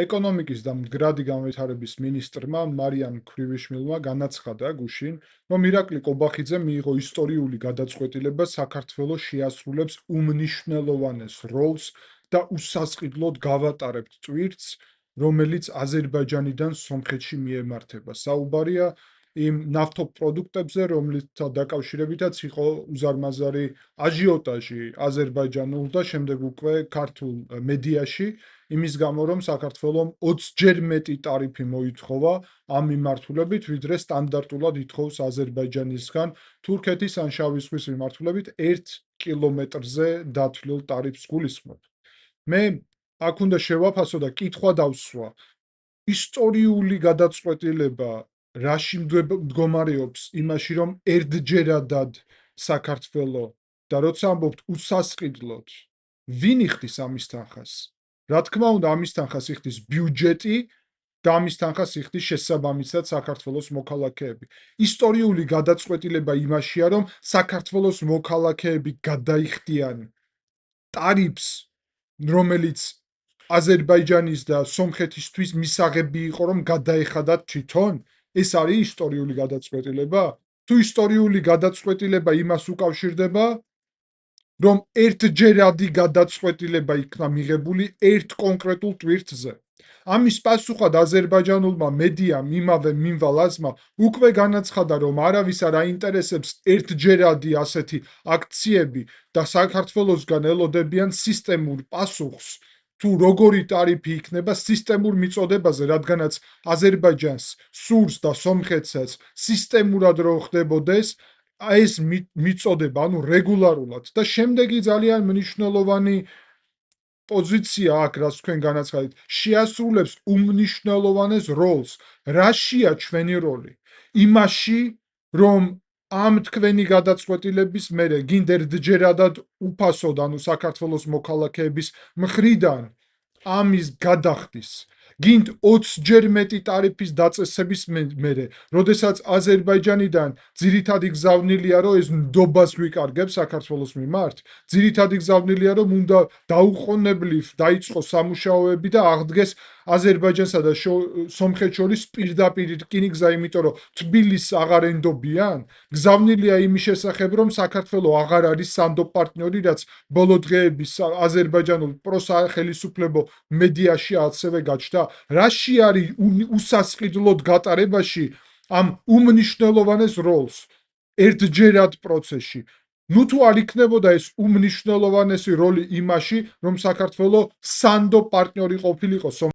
ეკონომიკის და მდგრადი განვითარების მინისტრმა მარიან ქვრივიშვილმა განაცხადა გუშინ, რომ ირაკლი კობახიძე მიიღო ისტორიული გადაწყვეტილება საქართველოს შეასრულებს უმნიშვნელოვანეს როლს და უსასყიდლოდ გავატარებთ ტვირთს, რომელიც აზერბაიჯანიდან სომხეთში მიემართება. საუბარია იმ ნავთობპროდუქტებზე, რომლითაც დაკავშირებითაც იყო უზარმაზარი აჟიოტაჟი აზერბაიჯანულ და შემდეგ უკვე ქართულ მედიაში, იმის გამო, რომ საქართველომ 20-ჯერ მეტი ტარიფი მოითხოვა ამ მიმართულებით, ვიდრე სტანდარტულად ითხოვს აზერბაიჯანისგან თურქეთის ან შავი ზღვის მიმართულებით 1 კილომეტრზე დათვლილ ტარიფს გულისხმობ. მე აქ უნდა შევაფასო და კითხვა დავსვა. ისტორიული გადაწყვეტილება რაში მდგომარეობს იმაში, რომ ერთჯერადად საქართველო და როცა ამბობთ უსასყიდლოდ, ვინ იხდის ამის თანხას? რა თქმა უნდა, ამის თანხას იხდის ბიუჯეტი და ამის თანხას იხდის შესაბამისად საქართველოს მოქალაქეები. ისტორიული გადაწყვეტილება იმაშია, რომ საქართველოს მოქალაქეები გადაიხდიან ტარიფს, რომელიც აზერბაიჯანის და სომხეთისთვის მისაღები იყო, რომ გადაეხადათ თვითონ. ეს არის ისტორიული გადაწყვეტილება? თუ ისტორიული გადაწყვეტილება იმას უკავშირდება, რომ ერთჯერადი გადაწყვეტილება იქნა მიღებული ერთ კონკრეტულ ტვირთზე. ამის პასუხად აზერბაიჯანულმა მედიამ იმავე მიმვალ აზმა უკვე განაცხადა, რომ არავის არ აინტერესებს ერთჯერადი ასეთი აქციები და საქართველოსგან ელოდებიან სისტემურ პასუხს, თუ როგორი ტარიფი იქნება სისტემურ მიწოდებაზე, რადგანაც აზერბაიჯანს სურს და სომხეთსაც სისტემურად რო ხდებოდეს ეს მიწოდება, ანუ რეგულარულად და შემდეგი ძალიან მნიშვნელოვანი პოზიცია აქ, რაც თქვენ განაცხადეთ, შეასრულებს უმნიშვნელოვანეს როლს. რაშია ჩვენი როლი? იმაში, რომ ამ თქვენი გადაწყვეტილების მერე გინდ ერთჯერადად უფასოდ, ანუ საქართველოს მოქალაქეების მხრიდან ამის გადახდის, გინდ 20-ჯერ მეტი ტარიფის დაწესების მერე, როდესაც აზერბაიჯანიდან ძირითადი გზავნილია, რომ ეს ნდობას გვიკარგებს საქართველოს მიმართ, ძირითადი გზავნილია, რომ უნდა დაუყოვნებლივ დაიწყოს სამუშაოები და აღდგეს აზერბაიჯანსა და სომხეთს შორის პირდაპირ რკინიგზა, იმიტომ რომ თბილისს აღარ ენდობიან. გზავნილია იმის შესახებ, რომ საქართველო აღარ არის სანდო პარტნიორი, რაც ბოლო დღეების აზერბაიჯანულ პროსახელისუფლებო მედიაში ასევე გაჩნდა. რაში არის უსასყიდლოდ გატარებაში ამ უმნიშვნელოვანეს როლს ერთჯერად პროცესში? ნუ თუ არ იქნებოდა ეს უმნიშვნელოვანესი როლი იმაში, რომ საქართველო სანდო პარტნიორი ყოფილიყო